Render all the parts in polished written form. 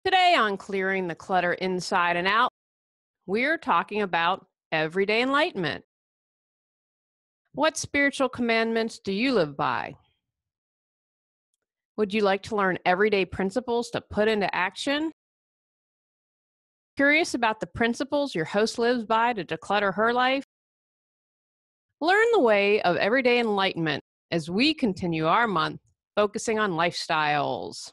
Today on Clearing the Clutter Inside and Out, we're talking about everyday enlightenment. What spiritual commandments do you live by? Would you like to learn everyday principles to put into action? Curious about the principles your host lives by to declutter her life? Learn the way of everyday enlightenment as we continue our month focusing on lifestyles.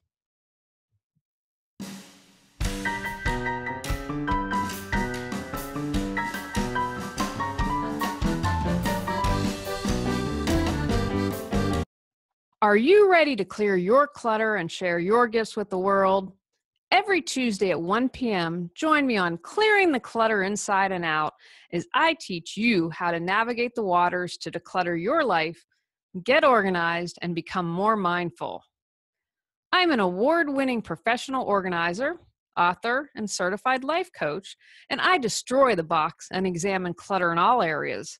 Are you ready to clear your clutter and share your gifts with the world? Every Tuesday at 1 p.m., join me on Clearing the Clutter Inside and Out as I teach you how to navigate the waters to declutter your life, get organized, and become more mindful. I'm an award-winning professional organizer, author, and certified life coach, and I destroy the box and examine clutter in all areas.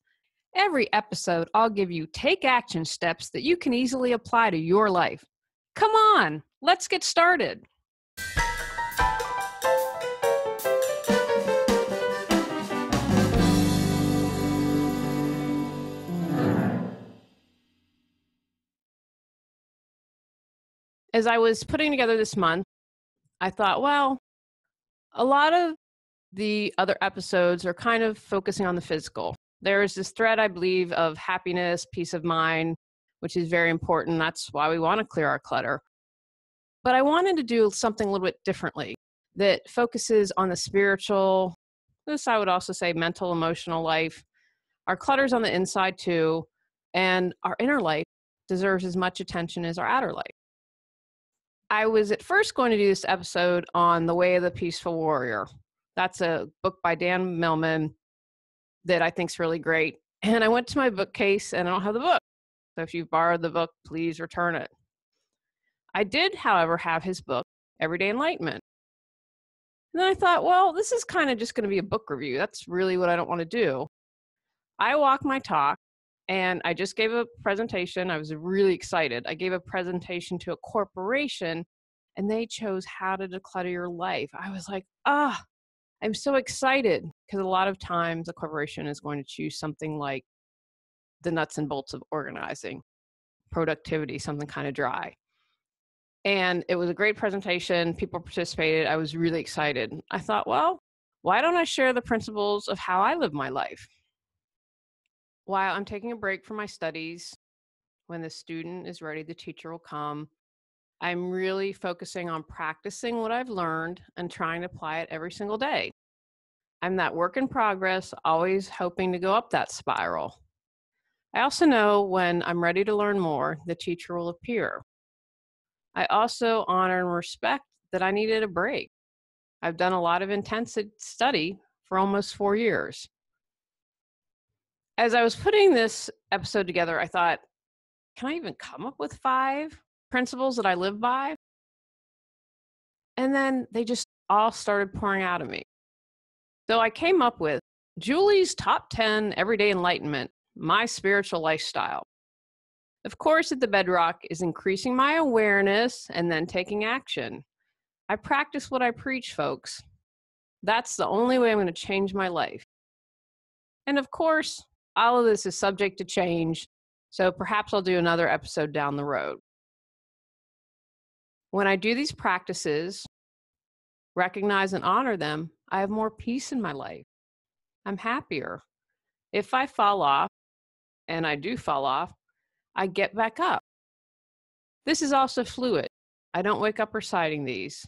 Every episode, I'll give you take action steps that you can easily apply to your life. Come on, let's get started. As I was putting together this month, I thought, well, a lot of the other episodes are kind of focusing on the physical. There is this thread, I believe, of happiness, peace of mind, which is very important. That's why we want to clear our clutter. But I wanted to do something a little bit differently that focuses on the spiritual, this I would also say mental, emotional life. Our clutter's on the inside too, and our inner life deserves as much attention as our outer life. I was at first going to do this episode on The Way of the Peaceful Warrior. That's a book by Dan Millman that I think is really great. And I went to my bookcase and I don't have the book. So if you borrowed the book, please return it. I did, however, have his book, Everyday Enlightenment. And then I thought, well, this is kind of just going to be a book review. That's really what I don't want to do. I walk my talk, and I just gave a presentation. I was really excited. I gave a presentation to a corporation, and they chose how to declutter your life. I was like, I'm so excited, because a lot of times a corporation is going to choose something like the nuts and bolts of organizing, productivity, something kind of dry. And it was a great presentation. People participated. I was really excited. I thought, well, why don't I share the principles of how I live my life? While I'm taking a break from my studies, when the student is ready, the teacher will come. I'm really focusing on practicing what I've learned and trying to apply it every single day. I'm that work in progress, always hoping to go up that spiral. I also know when I'm ready to learn more, the teacher will appear. I also honor and respect that I needed a break. I've done a lot of intensive study for almost 4 years. As I was putting this episode together, I thought, can I even come up with 5 principles that I live by? And then they just all started pouring out of me. So I came up with Julie's top 10 everyday enlightenment, my spiritual lifestyle. Of course, at the bedrock is increasing my awareness and then taking action. I practice what I preach, folks. That's the only way I'm going to change my life. And of course, all of this is subject to change, so perhaps I'll do another episode down the road. When I do these practices, recognize and honor them, I have more peace in my life. I'm happier. If I fall off, and I do fall off, I get back up. This is also fluid. I don't wake up reciting these.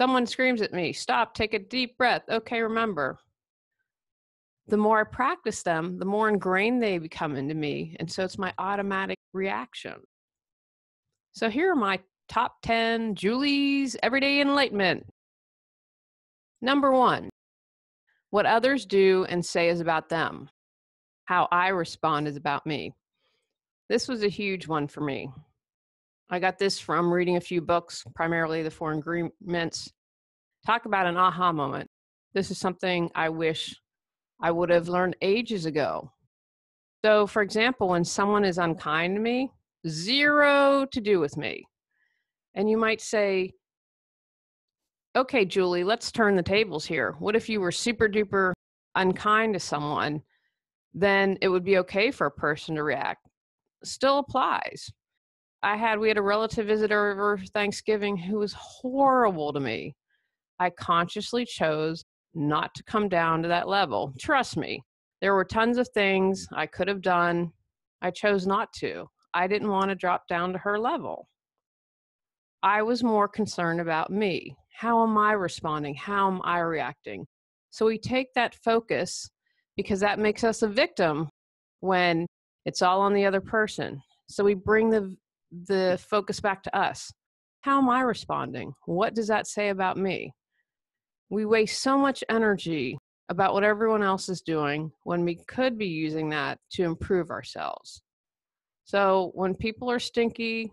Someone screams at me, stop, take a deep breath. Okay, remember. The more I practice them, the more ingrained they become into me. And so it's my automatic reaction. So here are my top 10 Julie's Everyday Enlightenment. Number 1, what others do and say is about them. How I respond is about me. This was a huge one for me. I got this from reading a few books, primarily The 4 Agreements. Talk about an aha moment. This is something I wish I would have learned ages ago. So, for example, when someone is unkind to me, 0 to do with me. And you might say, Okay, Julie, let's turn the tables here. What if you were super duper unkind to someone? Then it would be okay for a person to react. Still applies. We had a relative visitor over Thanksgiving who was horrible to me. I consciously chose not to come down to that level. Trust me, there were tons of things I could have done. I chose not to. I didn't want to drop down to her level. I was more concerned about me. How am I responding? How am I reacting? So we take that focus because that makes us a victim when it's all on the other person. So we bring the focus back to us. How am I responding? What does that say about me? We waste so much energy about what everyone else is doing when we could be using that to improve ourselves. So when people are stinky,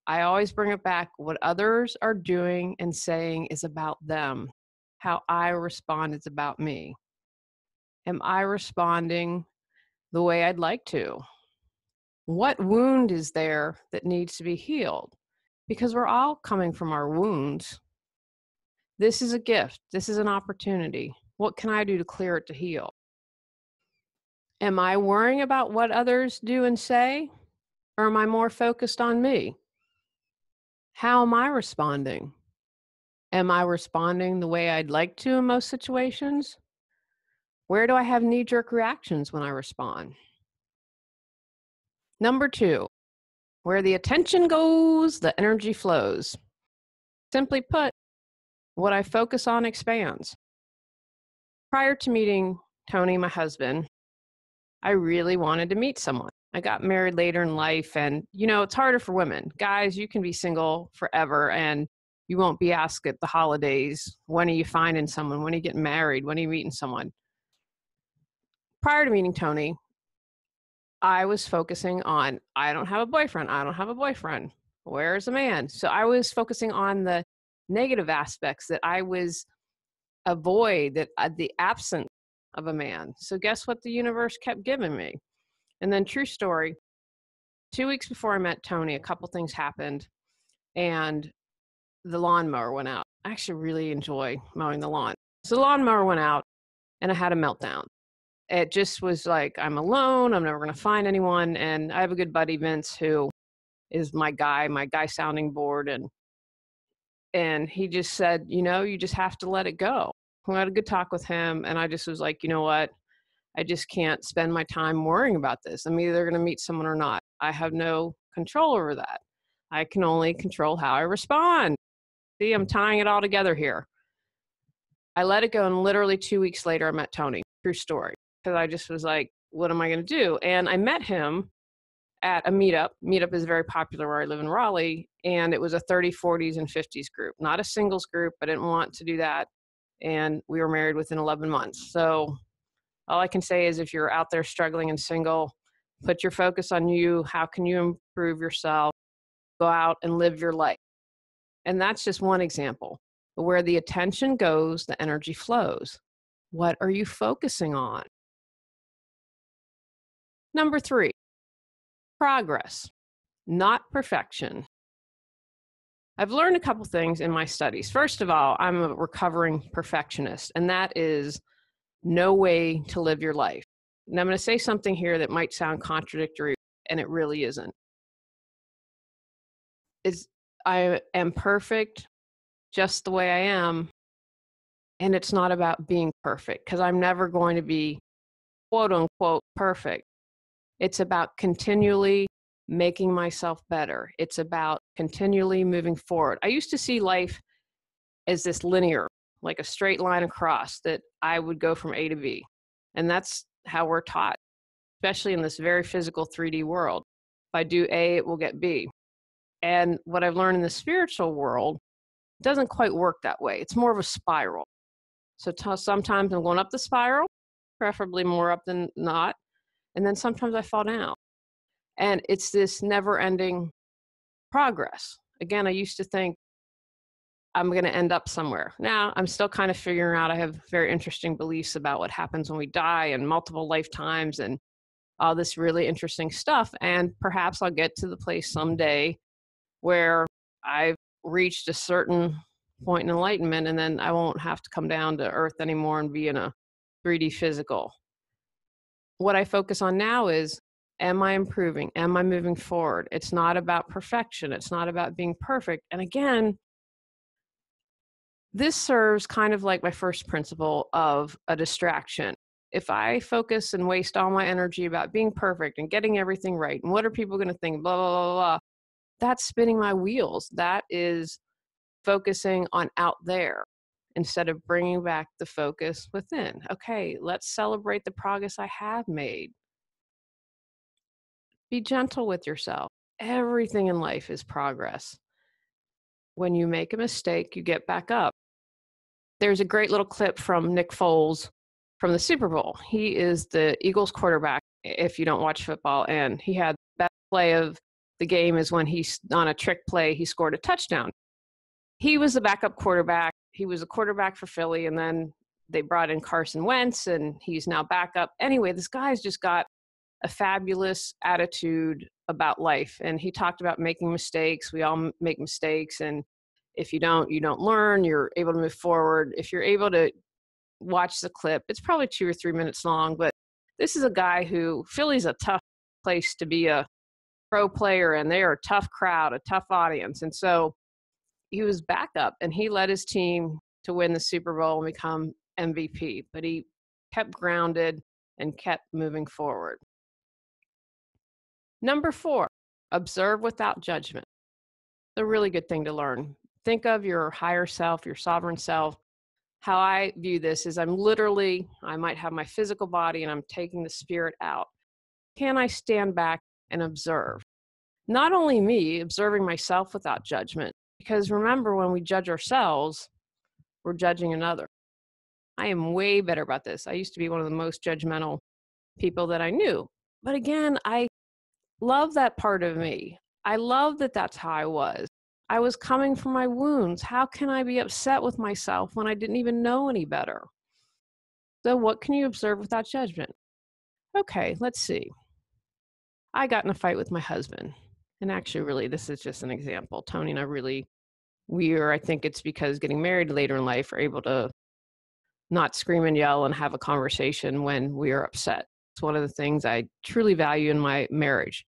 I always bring it back. What others are doing and saying is about them. How I respond is about me. Am I responding the way I'd like to? What wound is there that needs to be healed? Because we're all coming from our wounds. This is a gift. This is an opportunity. What can I do to clear it, to heal? Am I worrying about what others do and say? Or am I more focused on me? How am I responding? Am I responding the way I'd like to in most situations? Where do I have knee-jerk reactions when I respond? Number 2, where the attention goes, the energy flows. Simply put, what I focus on expands. Prior to meeting Tony, my husband, I really wanted to meet someone. I got married later in life, and it's harder for women. Guys, you can be single forever and you won't be asked at the holidays, when are you finding someone? When are you getting married? When are you meeting someone? Prior to meeting Tony, I was focusing on, I don't have a boyfriend. I don't have a boyfriend. Where's a man? So I was focusing on the negative aspects that I was the absence of a man. So guess what the universe kept giving me? And then true story, 2 weeks before I met Tony, a couple things happened and the lawnmower went out. I actually really enjoy mowing the lawn. So the lawnmower went out and I had a meltdown. It just was like, I'm alone. I'm never going to find anyone. And I have a good buddy, Vince, who is my guy sounding board. And he just said, you just have to let it go. I had a good talk with him. And I just was like, you know what? I just can't spend my time worrying about this. I'm either going to meet someone or not. I have no control over that. I can only control how I respond. See, I'm tying it all together here. I let it go, and literally 2 weeks later, I met Tony. True story. Because I just was like, what am I going to do? And I met him at a meetup. Meetup is very popular where I live in Raleigh, and it was a 30s, 40s, and 50s group. Not a singles group. I didn't want to do that. And we were married within 11 months. So all I can say is if you're out there struggling and single, put your focus on you. How can you improve yourself? Go out and live your life. And that's just one example. But where the attention goes, the energy flows. What are you focusing on? Number 3, progress, not perfection. I've learned a couple things in my studies. First of all, I'm a recovering perfectionist, and that is no way to live your life. And I'm going to say something here that might sound contradictory, and it really isn't. I am perfect just the way I am, and it's not about being perfect, because I'm never going to be quote unquote perfect. It's about continually making myself better. It's about continually moving forward. I used to see life as this linear, like a straight line across, that I would go from A to B. And that's how we're taught, especially in this very physical 3D world. If I do A, it will get B. And what I've learned in the spiritual world, it doesn't quite work that way. It's more of a spiral. So sometimes I'm going up the spiral, preferably more up than not. And then sometimes I fall down. And it's this never-ending progress. Again, I used to think I'm going to end up somewhere. Now, I'm still kind of figuring out. I have very interesting beliefs about what happens when we die and multiple lifetimes and all this really interesting stuff. And perhaps I'll get to the place someday where I've reached a certain point in enlightenment, and then I won't have to come down to earth anymore and be in a 3D physical. What I focus on now is, am I improving? Am I moving forward? It's not about perfection. It's not about being perfect. And again, this serves kind of like my first principle of a distraction. If I focus and waste all my energy about being perfect and getting everything right, and what are people going to think, blah, blah, blah, blah, that's spinning my wheels. That is focusing on out there instead of bringing back the focus within. Okay, let's celebrate the progress I have made. Be gentle with yourself. Everything in life is progress. When you make a mistake, you get back up. There's a great little clip from Nick Foles from the Super Bowl. He is the Eagles quarterback, if you don't watch football, and he had the best play of the game is when he's on a trick play, he scored a touchdown. He was the backup quarterback. He was a quarterback for Philly, and then they brought in Carson Wentz, and he's now backup. Anyway, this guy's just got a fabulous attitude about life, and he talked about making mistakes. We all make mistakes, and if you don't learn. You're able to move forward. If you're able to watch the clip, it's probably 2 or 3 minutes long, but this is a guy who, Philly's a tough place to be a pro player, and they are a tough crowd, a tough audience. And so he was backup, and he led his team to win the Super Bowl and become MVP, but he kept grounded and kept moving forward. Number 4, observe without judgment. A really good thing to learn. Think of your higher self, your sovereign self. How I view this is I might have my physical body and I'm taking the spirit out. Can I stand back and observe? Not only me, observing myself without judgment, because remember, when we judge ourselves, we're judging another. I am way better about this. I used to be one of the most judgmental people that I knew. But again, I love that part of me. I love that that's how I was. I was coming from my wounds. How can I be upset with myself when I didn't even know any better? So what can you observe without judgment? Okay, let's see. I got in a fight with my husband. And actually, really, this is just an example. Tony and I think it's because getting married later in life, are able to not scream and yell and have a conversation when we are upset. It's one of the things I truly value in my marriage.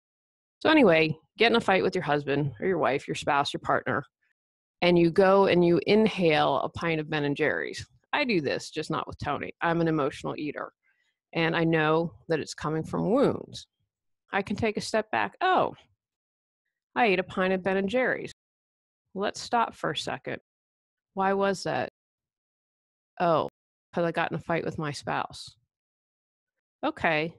So anyway, get in a fight with your husband or your wife, your spouse, your partner, and you go and you inhale a pint of Ben & Jerry's. I do this, just not with Tony. I'm an emotional eater, and I know that it's coming from wounds. I can take a step back. Oh, I ate a pint of Ben & Jerry's. Let's stop for a second. Why was that? Oh, because I got in a fight with my spouse. Okay.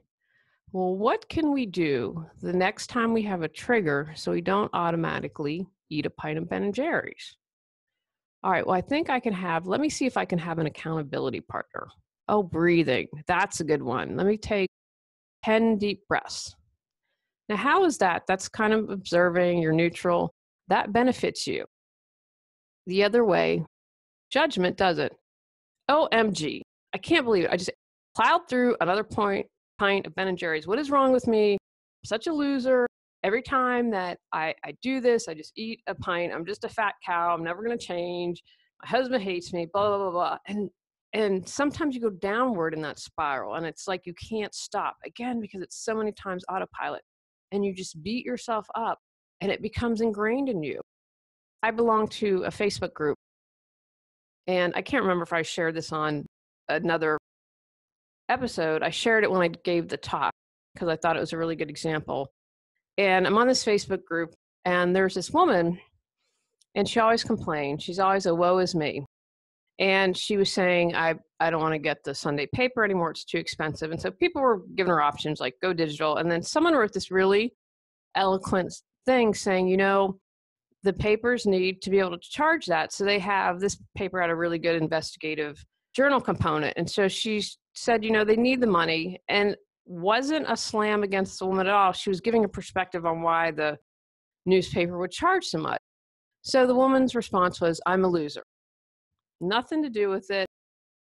Well, what can we do the next time we have a trigger so we don't automatically eat a pint of Ben & Jerry's? All right, well, I think let me see if I can have an accountability partner. Oh, breathing. That's a good one. Let me take 10 deep breaths. Now, how is that? That's kind of observing, you're neutral. That benefits you. The other way, judgment doesn't. OMG, I can't believe it. I just plowed through another pint of Ben & Jerry's. What is wrong with me? I'm such a loser. Every time that I do this, I just eat a pint. I'm just a fat cow. I'm never going to change. My husband hates me, blah, blah, blah, blah. And sometimes you go downward in that spiral, and it's like you can't stop, again, because it's so many times autopilot. And you just beat yourself up, and it becomes ingrained in you. I belong to a Facebook group, and I can't remember if I shared this on another episode. I shared it when I gave the talk because I thought it was a really good example. And I'm on this Facebook group, and there's this woman, and she always complains. She's always a woe is me. And she was saying, I don't want to get the Sunday paper anymore. It's too expensive. And so people were giving her options like go digital. And then someone wrote this really eloquent thing saying, the papers need to be able to charge that. So they have this paper had a really good investigative journal component. And so she said, they need the money, and wasn't a slam against the woman at all. She was giving a perspective on why the newspaper would charge so much. So the woman's response was, I'm a loser. Nothing to do with it.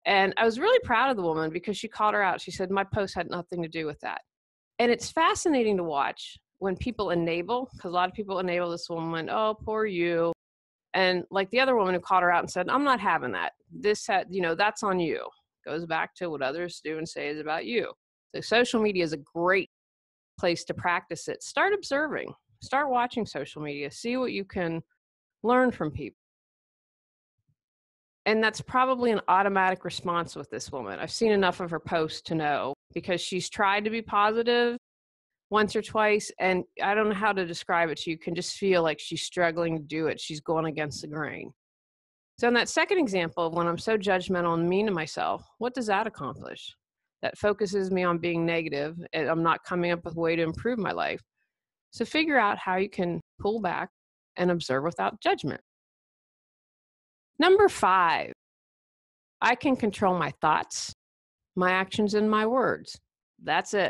And I was really proud of the woman because she called her out. She said, my post had nothing to do with that. And it's fascinating to watch when people enable, because a lot of people enable this woman, oh, poor you. And like the other woman who called her out and said, I'm not having that. That's on you. Goes back to what others do and say is about you. So social media is a great place to practice it. Start observing, start watching social media, see what you can learn from people. And that's probably an automatic response with this woman. I've seen enough of her posts to know, because she's tried to be positive once or twice, and I don't know how to describe it to you. You can just feel like she's struggling to do it. She's going against the grain. So in that second example of when I'm so judgmental and mean to myself, what does that accomplish? That focuses me on being negative, and I'm not coming up with a way to improve my life. So figure out how you can pull back and observe without judgment. Number 5, I can control my thoughts, my actions, and my words. That's it.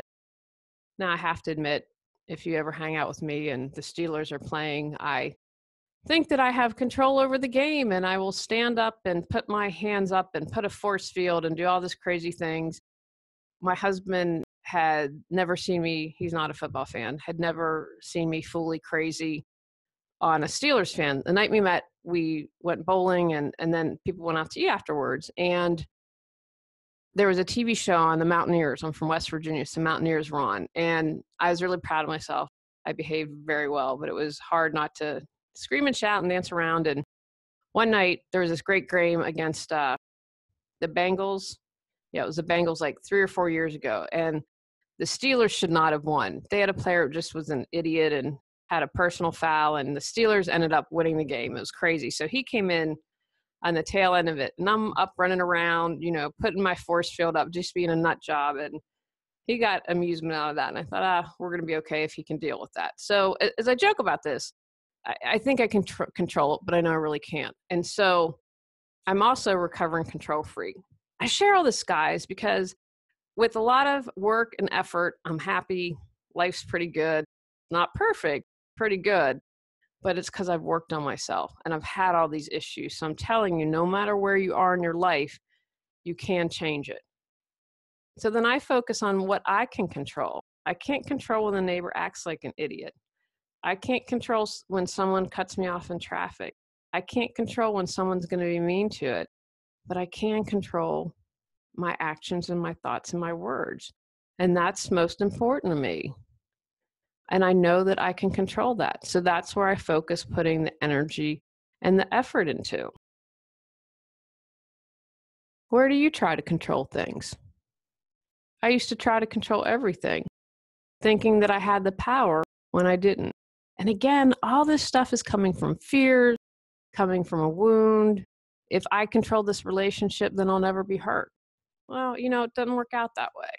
Now, I have to admit, if you ever hang out with me and the Steelers are playing, I think that I have control over the game, and I will stand up and put my hands up and put a force field and do all this crazy things. My husband had never seen me, he's not a football fan, had never seen me fully crazy on a Steelers fan. The night we met, we went bowling, and then people went out to eat afterwards. And there was a TV show on the Mountaineers. I'm from West Virginia, so Mountaineers were on. And I was really proud of myself. I behaved very well, but it was hard not to scream and shout and dance around. And one night, there was this great game against the Bengals. Yeah, it was the Bengals like 3 or 4 years ago. And the Steelers should not have won. They had a player who just was an idiot and had a personal foul, and the Steelers ended up winning the game. It was crazy. So he came in on the tail end of it, and I'm up running around, putting my force field up, just being a nut job. And he got amusement out of that. And I thought, we're going to be okay if he can deal with that. So as I joke about this, I think I can control it, but I know I really can't. And so I'm also a recovering control freak. I share all this, guys, because with a lot of work and effort, I'm happy. Life's pretty good. Not perfect, pretty good. But it's because I've worked on myself and I've had all these issues. So I'm telling you, no matter where you are in your life, you can change it. So then I focus on what I can control. I can't control when the neighbor acts like an idiot. I can't control when someone cuts me off in traffic. I can't control when someone's going to be mean to it. But I can control my actions and my thoughts and my words. And that's most important to me. And I know that I can control that. So that's where I focus putting the energy and the effort into. Where do you try to control things? I used to try to control everything, thinking that I had the power when I didn't. And again, all this stuff is coming from fear, coming from a wound. If I control this relationship, then I'll never be hurt. Well, it doesn't work out that way.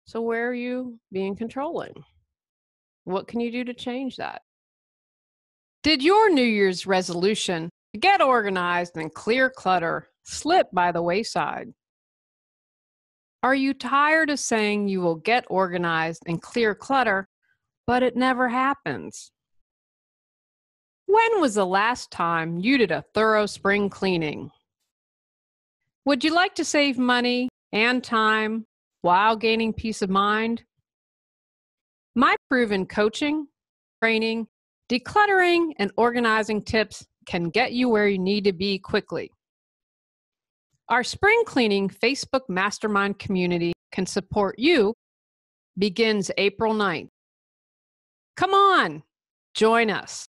So where are you being controlling? What can you do to change that? Did your New Year's resolution to get organized and clear clutter slip by the wayside? Are you tired of saying you will get organized and clear clutter, but it never happens? When was the last time you did a thorough spring cleaning? Would you like to save money and time while gaining peace of mind? My proven coaching, training, decluttering, and organizing tips can get you where you need to be quickly. Our spring cleaning Facebook mastermind community can support you. Begins April 9th. Come on, join us.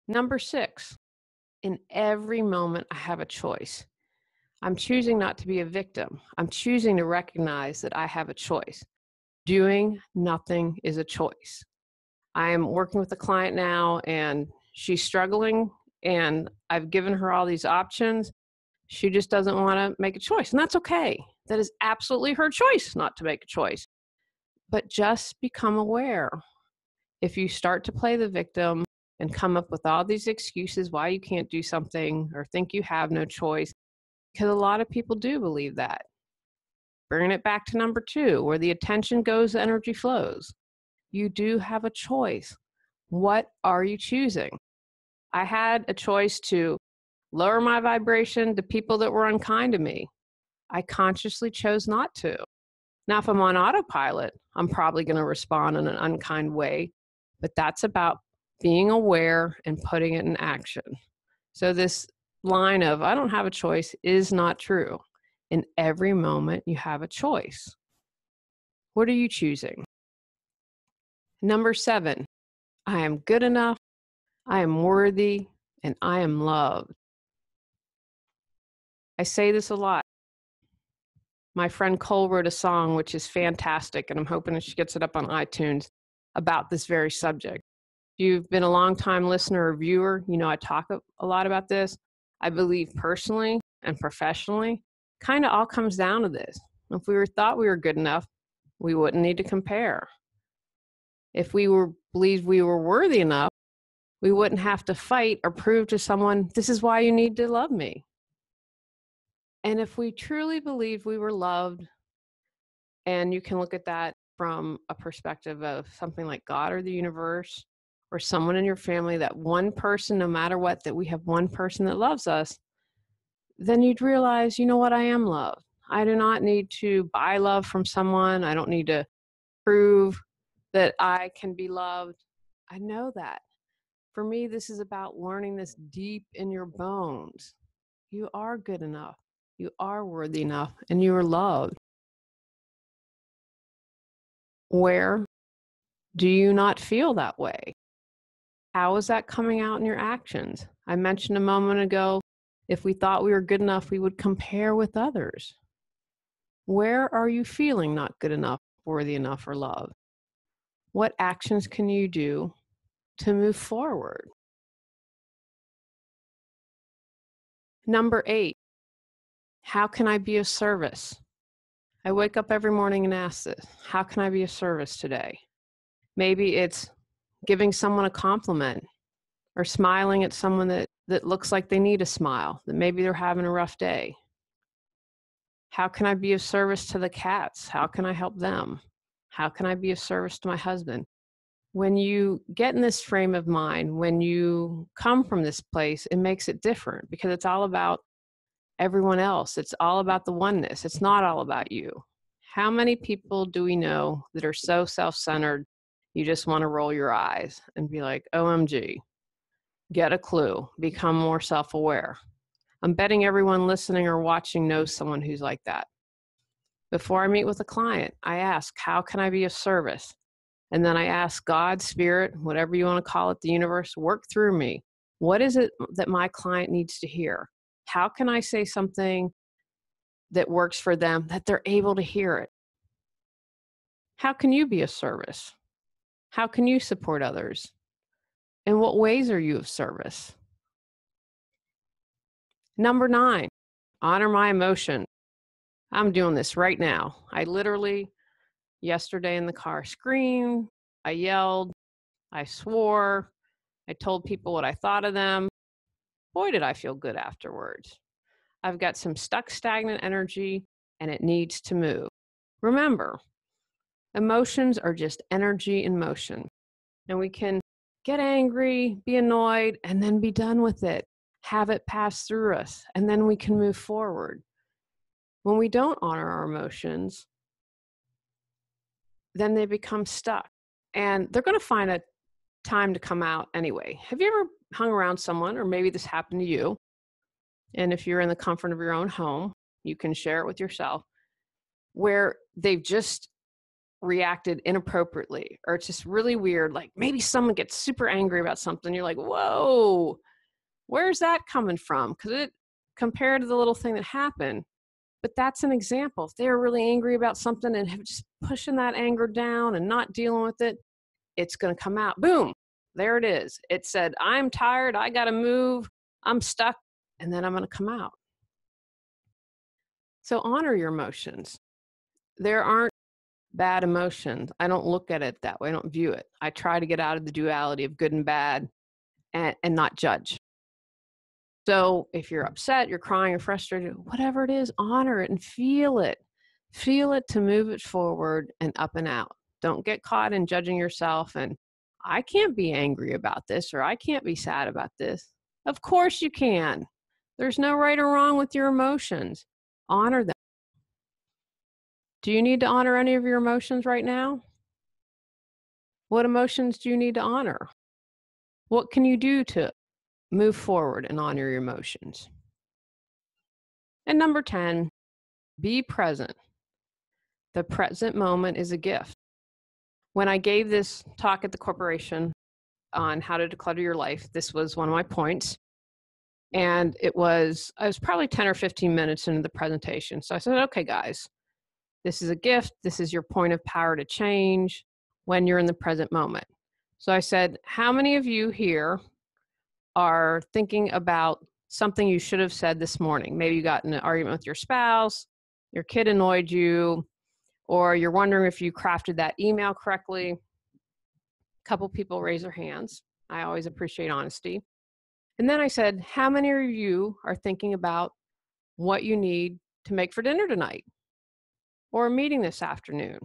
Number 6, in every moment I have a choice. I'm choosing not to be a victim. I'm choosing to recognize that I have a choice. Doing nothing is a choice. I am working with a client now, and she's struggling, and I've given her all these options. She just doesn't want to make a choice, and that's okay. That is absolutely her choice not to make a choice. But just become aware. If you start to play the victim and come up with all these excuses why you can't do something or think you have no choice, because a lot of people do believe that. Bringing it back to number 2, where the attention goes, the energy flows. You do have a choice. What are you choosing? I had a choice to lower my vibration to people that were unkind to me. I consciously chose not to. Now, if I'm on autopilot, I'm probably going to respond in an unkind way, but that's about being aware and putting it in action. So this line of, I don't have a choice, is not true. In every moment, you have a choice. What are you choosing? Number 7, I am good enough, I am worthy, and I am loved. I say this a lot. My friend Cole wrote a song, which is fantastic, and I'm hoping that she gets it up on iTunes, about this very subject. If you've been a long-time listener or viewer, you know I talk a lot about this. I believe personally and professionally, kind of all comes down to this. If we thought we were good enough, we wouldn't need to compare. If we believed we were worthy enough, we wouldn't have to fight or prove to someone, this is why you need to love me. And if we truly believed we were loved, and you can look at that from a perspective of something like God or the universe or someone in your family, that one person, no matter what, that we have one person that loves us, then you'd realize, you know what, I am loved. I do not need to buy love from someone. I don't need to prove that I can be loved. I know that. For me, this is about learning this deep in your bones. You are good enough. You are worthy enough, and you are loved. Where do you not feel that way? How is that coming out in your actions? I mentioned a moment ago, if we thought we were good enough, we would compare with others. Where are you feeling not good enough, worthy enough, or loved? What actions can you do to move forward? Number 8, how can I be of service? I wake up every morning and ask this, how can I be of service today? Maybe it's giving someone a compliment or smiling at someone that looks like they need a smile, that maybe they're having a rough day. How can I be of service to the cats? How can I help them? How can I be of service to my husband? When you get in this frame of mind, when you come from this place, it makes it different because it's all about everyone else. It's all about the oneness. It's not all about you. How many people do we know that are so self-centered, you just want to roll your eyes and be like, OMG, get a clue, become more self-aware. I'm betting everyone listening or watching knows someone who's like that. Before I meet with a client, I ask, how can I be of service? And then I ask God, Spirit, whatever you want to call it, the universe, work through me. What is it that my client needs to hear? How can I say something that works for them, that they're able to hear it? How can you be of service? How can you support others? In what ways are you of service? Number 9, honor my emotion. I'm doing this right now. I literally, yesterday in the car, screamed, I yelled, I swore, I told people what I thought of them. Boy, did I feel good afterwards. I've got some stuck, stagnant energy, and it needs to move. Remember, emotions are just energy in motion, and we can get angry, be annoyed, and then be done with it. Have it pass through us, and then we can move forward. When we don't honor our emotions, then they become stuck, and they're going to find a time to come out anyway. Have you ever hung around someone, or maybe this happened to you, and if you're in the comfort of your own home, you can share it with yourself, where they've just reacted inappropriately, or it's just really weird, like maybe someone gets super angry about something, you're like, whoa, where's that coming from? Because it compared to the little thing that happened. But that's an example. If they're really angry about something and have just pushing that anger down and not dealing with it, it's going to come out. Boom, there it is. It said, I'm tired, I got to move, I'm stuck, and then I'm going to come out. So honor your emotions. There aren't bad emotions. I don't look at it that way. I don't view it. I try to get out of the duality of good and bad and not judge. So if you're upset, you're crying, you're frustrated, whatever it is, honor it and feel it. Feel it to move it forward and up and out. Don't get caught in judging yourself and I can't be angry about this or I can't be sad about this. Of course you can. There's no right or wrong with your emotions. Honor them. Do you need to honor any of your emotions right now? What emotions do you need to honor? What can you do to move forward and honor your emotions? And number 10, be present. The present moment is a gift. When I gave this talk at the corporation on how to declutter your life, this was one of my points. And I was probably 10 or 15 minutes into the presentation. So I said, okay, guys, this is a gift. This is your point of power to change when you're in the present moment. So I said, how many of you here are thinking about something you should have said this morning? Maybe you got in an argument with your spouse, your kid annoyed you, or you're wondering if you crafted that email correctly. A couple people raise their hands. I always appreciate honesty. And then I said, how many of you are thinking about what you need to make for dinner tonight, or a meeting this afternoon,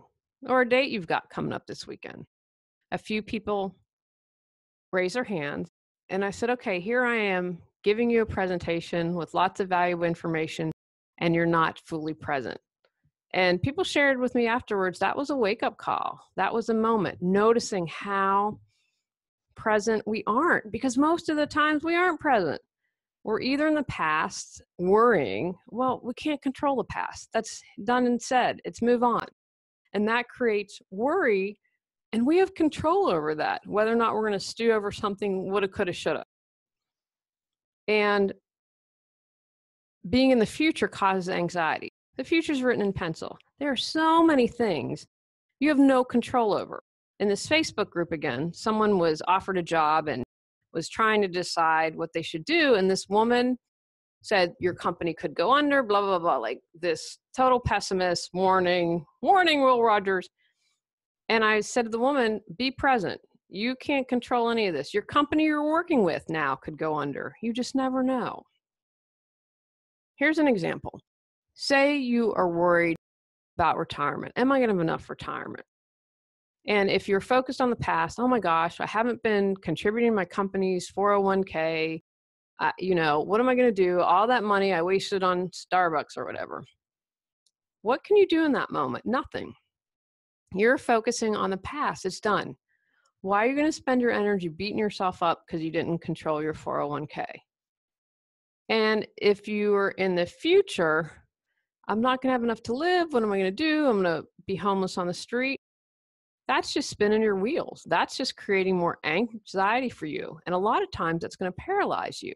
or a date you've got coming up this weekend? A few people raise their hands. And I said, okay, here I am giving you a presentation with lots of valuable information, and you're not fully present. And people shared with me afterwards, that was a wake-up call. That was a moment, noticing how present we aren't, because most of the times we aren't present. We're either in the past worrying, well, we can't control the past. That's done and said. It's move on. And that creates worry, and we have control over that, whether or not we're going to stew over something woulda, coulda, shoulda. And being in the future causes anxiety. The future's written in pencil. There are so many things you have no control over. In this Facebook group again, someone was offered a job and was trying to decide what they should do. And this woman said, your company could go under, blah, blah, blah, like this total pessimist, warning, Will Rogers. And I said to the woman, be present. You can't control any of this. Your company you're working with now could go under. You just never know. Here's an example. Say you are worried about retirement. Am I going to have enough retirement? And if you're focused on the past, oh my gosh, I haven't been contributing to my company's 401k. What am I going to do? All that money I wasted on Starbucks or whatever. What can you do in that moment? Nothing. You're focusing on the past. It's done. Why are you going to spend your energy beating yourself up because you didn't control your 401k? And if you are in the future, I'm not going to have enough to live. What am I going to do? I'm going to be homeless on the street. That's just spinning your wheels. That's just creating more anxiety for you. And a lot of times that's going to paralyze you.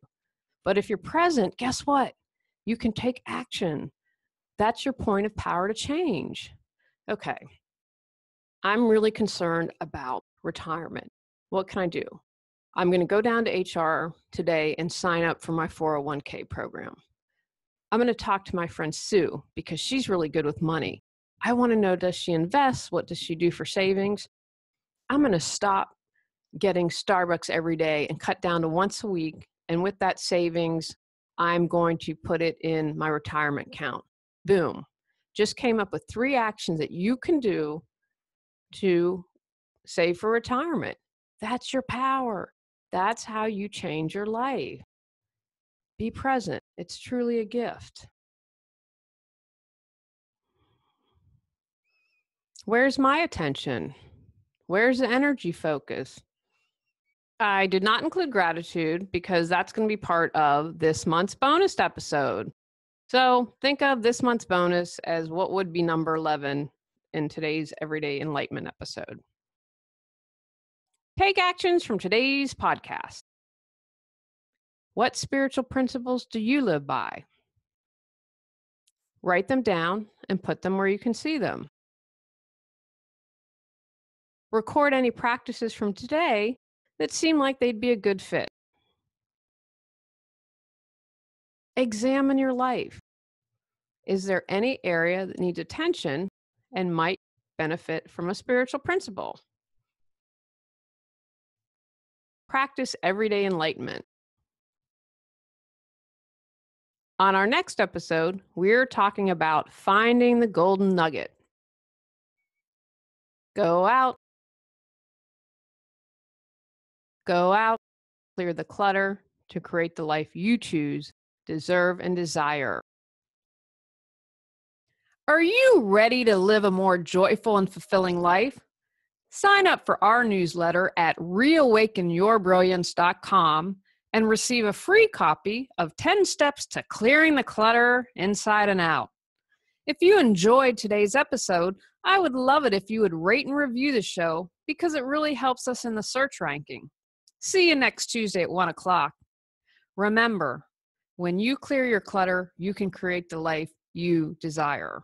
But if you're present, guess what? You can take action. That's your point of power to change. Okay. I'm really concerned about retirement. What can I do? I'm going to go down to HR today and sign up for my 401k program. I'm going to talk to my friend Sue because she's really good with money. I want to know, does she invest? What does she do for savings? I'm going to stop getting Starbucks every day and cut down to once a week. And with that savings, I'm going to put it in my retirement account. Boom. Just came up with 3 actions that you can do to save for retirement. That's your power. That's how you change your life. Be present. It's truly a gift. Where's my attention? Where's the energy focus? I did not include gratitude because that's going to be part of this month's bonus episode. So think of this month's bonus as what would be number 11 in today's Everyday Enlightenment episode. Take actions from today's podcast. What spiritual principles do you live by? Write them down and put them where you can see them. Record any practices from today that seem like they'd be a good fit. Examine your life. Is there any area that needs attention and might benefit from a spiritual principle? Practice everyday enlightenment. On our next episode, we're talking about finding the golden nugget. Go out, clear the clutter to create the life you choose, deserve, and desire. Are you ready to live a more joyful and fulfilling life? Sign up for our newsletter at reawakenyourbrilliance.com and receive a free copy of 10 Steps to Clearing the Clutter Inside and Out. If you enjoyed today's episode, I would love it if you would rate and review the show because it really helps us in the search ranking. See you next Tuesday at 1 o'clock. Remember, when you clear your clutter, you can create the life you desire.